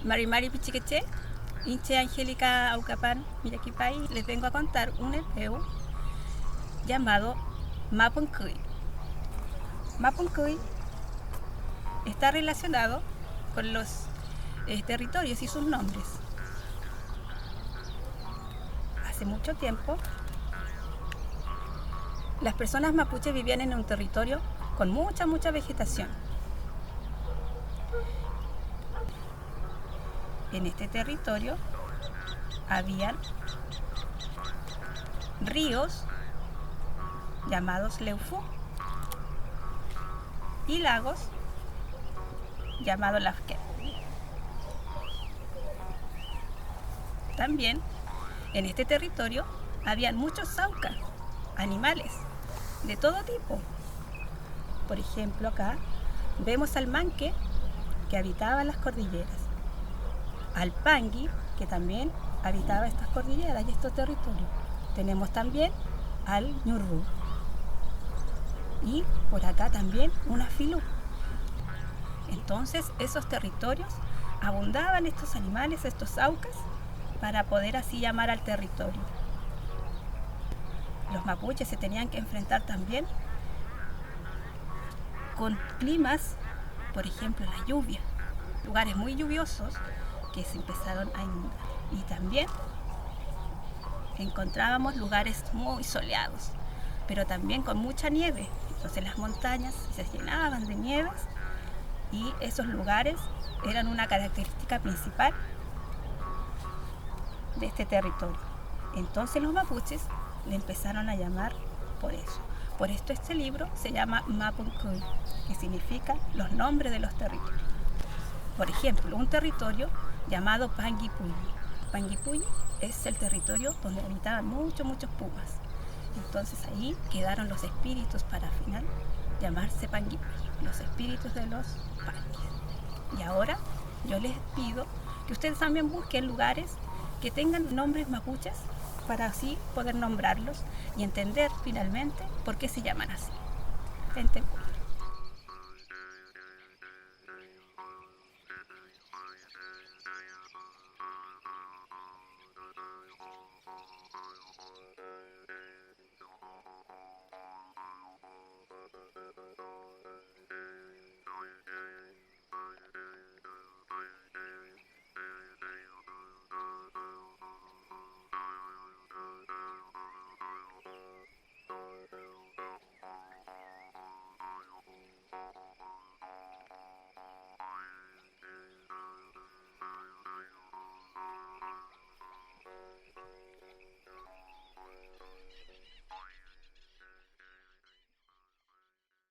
Mari Mari Pichiqueche, Inche Angélica Aucapan, Miraquipay, les vengo a contar un epeu llamado Mapuncuy. Mapuncuy está relacionado con los territorios y sus nombres. Hace mucho tiempo, las personas mapuches vivían en un territorio con mucha vegetación. En este territorio habían ríos llamados Leufú y lagos llamados Lafquén. También en este territorio habían muchos saucas, animales de todo tipo. Por ejemplo, acá vemos al manque, que habitaba las cordilleras, al pangui, que también habitaba estas cordilleras y estos territorios. Tenemos también al ñurru y por acá también una filú. Entonces esos territorios abundaban estos animales, estos saucas, para poder así llamar al territorio. Los mapuches se tenían que enfrentar también con climas, por ejemplo la lluvia, lugares muy lluviosos que se empezaron a inundar. Y también encontrábamos lugares muy soleados, pero también con mucha nieve. Entonces las montañas se llenaban de nieves y esos lugares eran una característica principal de este territorio. Entonces los mapuches le empezaron a llamar por eso. Por esto este libro se llama Mapuncuy, que significa los nombres de los territorios. Por ejemplo, un territorio llamado Panguipulli. Panguipulli es el territorio donde habitaban muchos pumas. Entonces ahí quedaron los espíritus para al final llamarse Panguipulli, los espíritus de los panguis. Y ahora yo les pido que ustedes también busquen lugares que tengan nombres mapuches para así poder nombrarlos y entender finalmente por qué se llaman así.